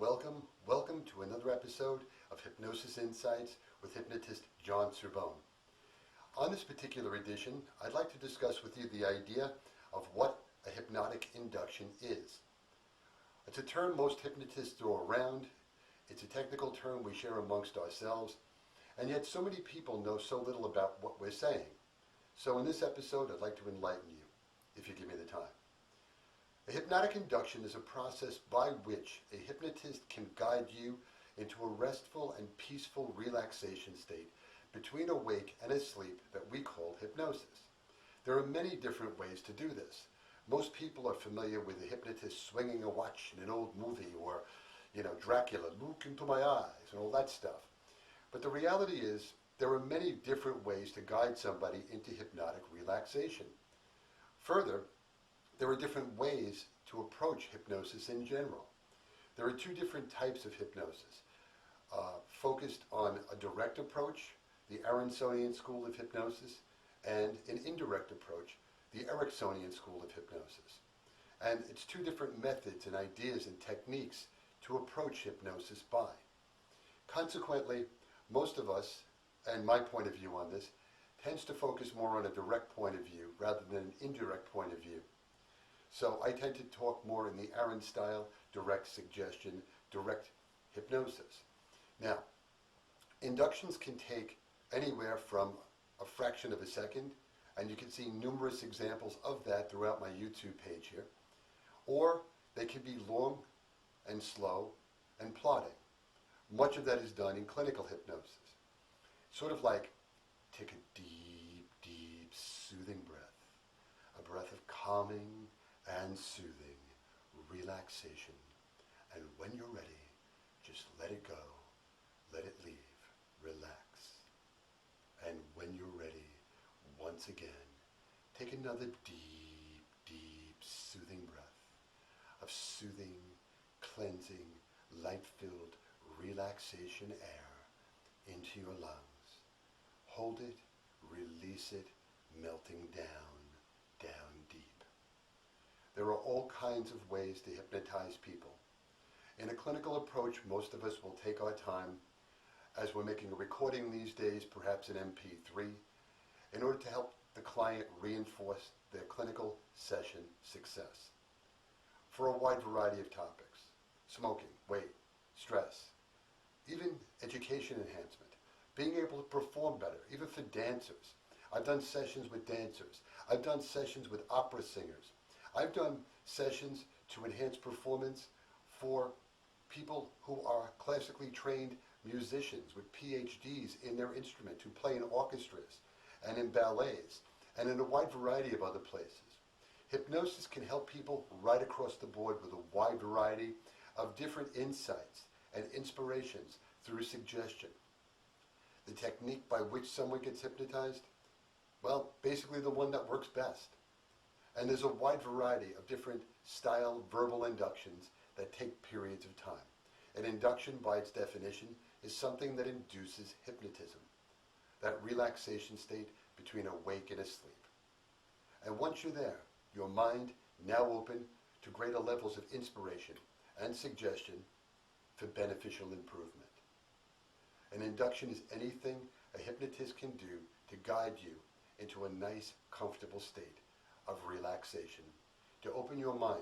welcome to another episode of Hypnosis Insights with hypnotist John Cerbone. On this particular edition, I'd like to discuss with you the idea of what a hypnotic induction is. It's a term most hypnotists throw around. It's a technical term we share amongst ourselves, and yet so many people know so little about what we're saying. So in this episode, I'd like to enlighten you, if you give me the time. A hypnotic induction is a process by which a hypnotist can guide you into a restful and peaceful relaxation state between awake and asleep that we call hypnosis. There are many different ways to do this. Most people are familiar with a hypnotist swinging a watch in an old movie or, Dracula, look into my eyes and all that stuff. But the reality is there are many different ways to guide somebody into hypnotic relaxation. Further, there are different ways to approach hypnosis in general. There are two different types of hypnosis, focused on a direct approach, the Aaronsonian school of hypnosis, and an indirect approach, the Ericksonian school of hypnosis. And it's two different methods and ideas and techniques to approach hypnosis by. Consequently, most of us, and my point of view on this, tends to focus more on a direct point of view rather than an indirect point of view. So I tend to talk more in the Aaron style, direct suggestion, direct hypnosis. Now, inductions can take anywhere from a fraction of a second, and you can see numerous examples of that throughout my YouTube page here, or they can be long and slow and plodding. Much of that is done in clinical hypnosis. Sort of like, take a deep, deep, soothing breath, a breath of calming and soothing, relaxation. And when you're ready, just let it go, let it leave, relax. And when you're ready, once again, take another deep, deep, soothing breath of soothing, cleansing, light-filled relaxation air into your lungs. Hold it, release it, melting down, down deep. There are all kinds of ways to hypnotize people. In a clinical approach, most of us will take our time, as we're making a recording these days, perhaps an MP3, in order to help the client reinforce their clinical session success. For a wide variety of topics: smoking, weight, stress, even education enhancement, being able to perform better, even for dancers. I've done sessions with dancers. I've done sessions with opera singers. I've done sessions to enhance performance for people who are classically trained musicians with PhDs in their instrument, who play in orchestras and in ballets and in a wide variety of other places. Hypnosis can help people right across the board with a wide variety of different insights and inspirations through suggestion. The technique by which someone gets hypnotized? Well, basically the one that works best. And there's a wide variety of different style verbal inductions that take periods of time. An induction, by its definition, is something that induces hypnotism, that relaxation state between awake and asleep. And once you're there, your mind now open to greater levels of inspiration and suggestion for beneficial improvement. An induction is anything a hypnotist can do to guide you into a nice, comfortable state of relaxation, to open your mind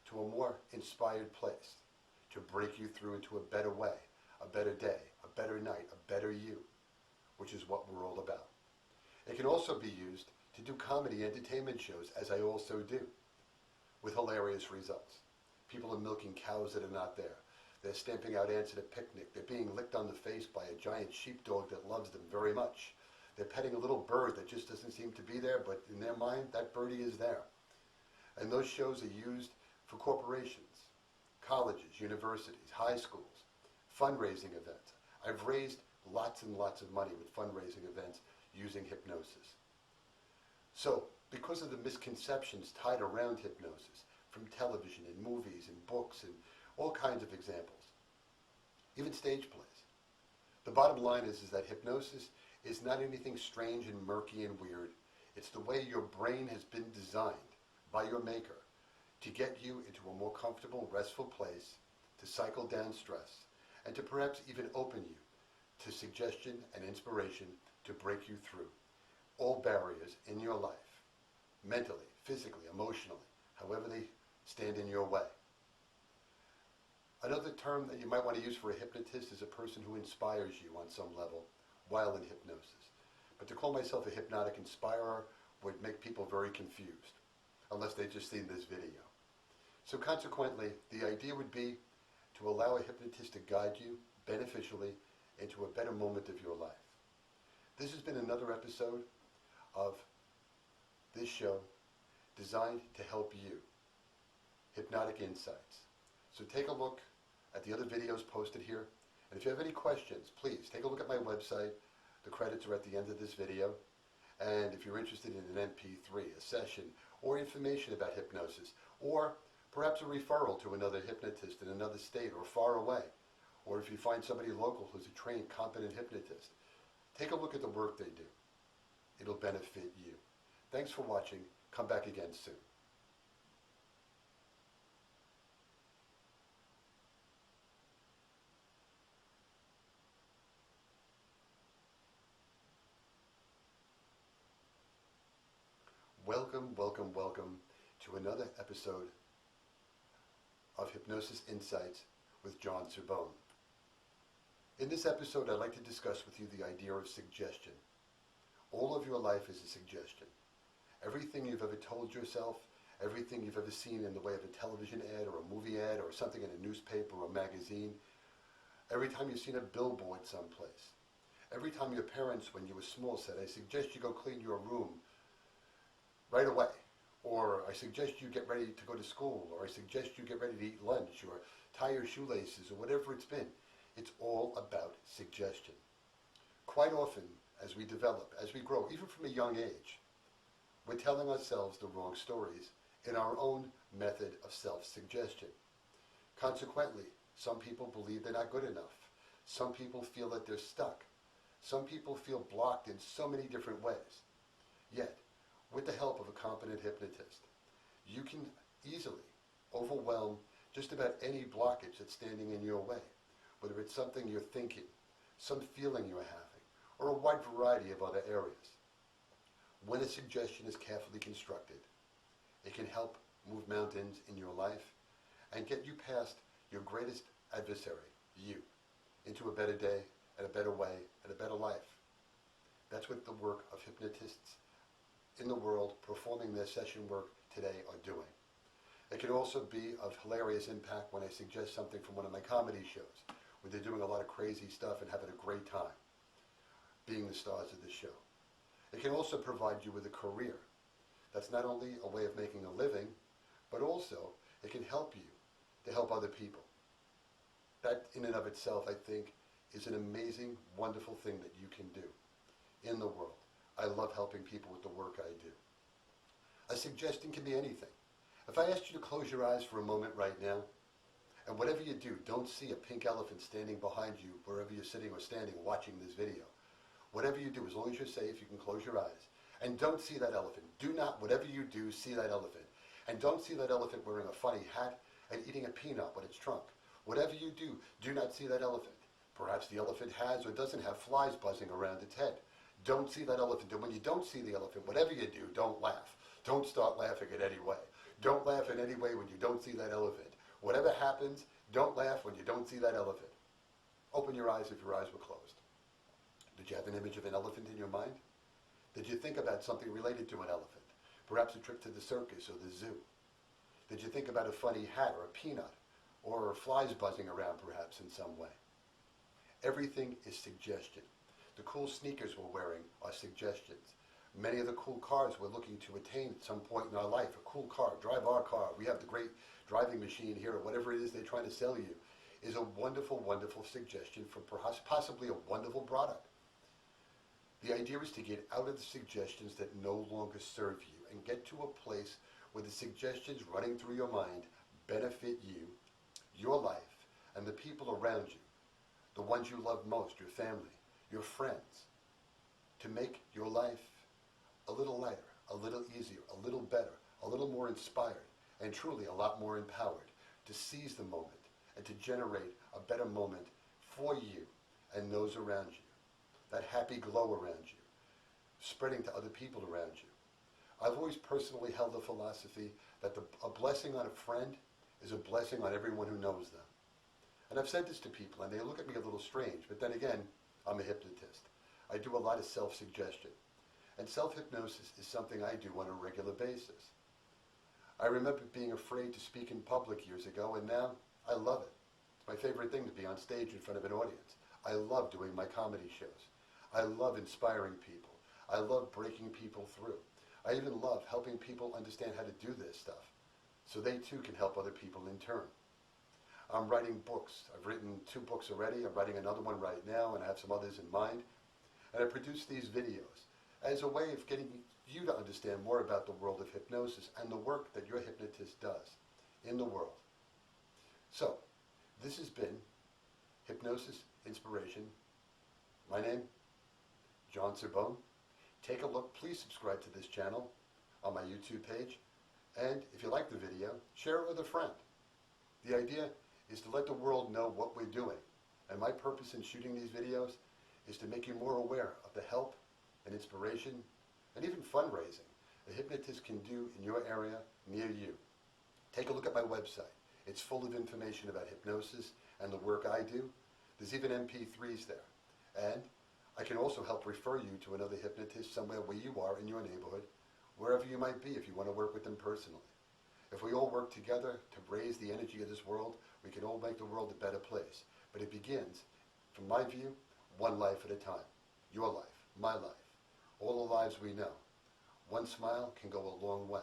to a more inspired place, to break you through into a better way, a better day, a better night, a better you, which is what we're all about. It can also be used to do comedy entertainment shows, as I also do, with hilarious results. People are milking cows that are not there. They're stamping out ants at a picnic. They're being licked on the face by a giant sheepdog that loves them very much. They're petting a little bird that just doesn't seem to be there, but in their mind, that birdie is there. And those shows are used for corporations, colleges, universities, high schools, fundraising events. I've raised lots and lots of money with fundraising events using hypnosis. So, because of the misconceptions tied around hypnosis, from television and movies and books and all kinds of examples, even stage plays, the bottom line is that hypnosis is not anything strange and murky and weird. It's the way your brain has been designed by your maker to get you into a more comfortable, restful place to cycle down stress, and to perhaps even open you to suggestion and inspiration to break you through all barriers in your life, mentally, physically, emotionally, however they stand in your way. Another term that you might want to use for a hypnotist is a person who inspires you on some level while in hypnosis. But to call myself a hypnotic inspirer would make people very confused, unless they've just seen this video. So consequently, the idea would be to allow a hypnotist to guide you beneficially into a better moment of your life. This has been another episode of this show designed to help you. Hypnotic Insights. So take a look at the other videos posted here. And if you have any questions, please take a look at my website. The credits are at the end of this video. And if you're interested in an MP3, a session, or information about hypnosis, or perhaps a referral to another hypnotist in another state or far away, or if you find somebody local who's a trained, competent hypnotist, take a look at the work they do. It'll benefit you. Thanks for watching. Come back again soon. Welcome, welcome, welcome to another episode of Hypnosis Insights with John Cerbone. In this episode, I'd like to discuss with you the idea of suggestion. All of your life is a suggestion. Everything you've ever told yourself, everything you've ever seen in the way of a television ad or a movie ad or something in a newspaper or a magazine, every time you've seen a billboard someplace, every time your parents, when you were small, said, "I suggest you go clean your room right away," or "I suggest you get ready to go to school," or "I suggest you get ready to eat lunch," or "tie your shoelaces," or whatever it's been. It's all about suggestion. Quite often, as we develop, as we grow, even from a young age, we're telling ourselves the wrong stories in our own method of self-suggestion. Consequently, some people believe they're not good enough. Some people feel that they're stuck. Some people feel blocked in so many different ways. Yet, with the help of a competent hypnotist, you can easily overwhelm just about any blockage that's standing in your way, whether it's something you're thinking, some feeling you're having, or a wide variety of other areas. When a suggestion is carefully constructed, it can help move mountains in your life and get you past your greatest adversary, you, into a better day and a better way and a better life. That's what the work of hypnotists in the world performing their session work today are doing. It can also be of hilarious impact when I suggest something from one of my comedy shows, where they're doing a lot of crazy stuff and having a great time being the stars of the show. It can also provide you with a career. That's not only a way of making a living, but also it can help you to help other people. That in and of itself, I think, is an amazing, wonderful thing that you can do in the world. I love helping people with the work I do. A suggestion can be anything. If I asked you to close your eyes for a moment right now, and whatever you do, don't see a pink elephant standing behind you wherever you're sitting or standing watching this video. Whatever you do, as long as you're safe, you can close your eyes. And don't see that elephant. Do not, whatever you do, see that elephant. And don't see that elephant wearing a funny hat and eating a peanut with its trunk. Whatever you do, do not see that elephant. Perhaps the elephant has or doesn't have flies buzzing around its head. Don't see that elephant. And when you don't see the elephant, whatever you do, don't laugh. Don't start laughing in any way. Don't laugh in any way when you don't see that elephant. Whatever happens, don't laugh when you don't see that elephant. Open your eyes if your eyes were closed. Did you have an image of an elephant in your mind? Did you think about something related to an elephant? Perhaps a trip to the circus or the zoo? Did you think about a funny hat or a peanut? Or flies buzzing around perhaps in some way? Everything is suggestion. The cool sneakers we're wearing are suggestions. Many of the cool cars we're looking to attain at some point in our life, a cool car, drive our car, we have the great driving machine here, or whatever it is they're trying to sell you, is a wonderful, wonderful suggestion for perhaps possibly a wonderful product. The idea is to get out of the suggestions that no longer serve you and get to a place where the suggestions running through your mind benefit you, your life, and the people around you, the ones you love most, your family, your friends, to make your life a little lighter, a little easier, a little better, a little more inspired, and truly a lot more empowered to seize the moment and to generate a better moment for you and those around you. That happy glow around you, spreading to other people around you. I've always personally held the philosophy that a blessing on a friend is a blessing on everyone who knows them. And I've said this to people, and they look at me a little strange, but then again, I'm a hypnotist. I do a lot of self-suggestion. And self-hypnosis is something I do on a regular basis. I remember being afraid to speak in public years ago, and now I love it. It's my favorite thing to be on stage in front of an audience. I love doing my comedy shows. I love inspiring people. I love breaking people through. I even love helping people understand how to do this stuff, so they too can help other people in turn. I'm writing books. I've written 2 books already. I'm writing another one right now, and I have some others in mind. And I produce these videos as a way of getting you to understand more about the world of hypnosis and the work that your hypnotist does in the world. So, this has been Hypnosis Inspiration. My name, John Cerbone. Take a look. Please subscribe to this channel on my YouTube page. And if you like the video, share it with a friend. The idea is to let the world know what we're doing. And my purpose in shooting these videos is to make you more aware of the help and inspiration and even fundraising a hypnotist can do in your area near you. Take a look at my website. It's full of information about hypnosis and the work I do. There's even MP3s there. And I can also help refer you to another hypnotist somewhere where you are in your neighborhood, wherever you might be if you want to work with them personally. If we all work together to raise the energy of this world, we can all make the world a better place. But it begins, from my view, one life at a time. Your life, my life, all the lives we know. One smile can go a long way.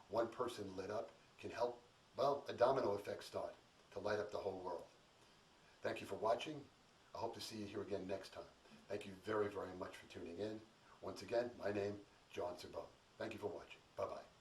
One person lit up can help, well, a domino effect start to light up the whole world. Thank you for watching. I hope to see you here again next time. Thank you very, very much for tuning in. Once again, my name, John Cerbone. Thank you for watching. Bye-bye.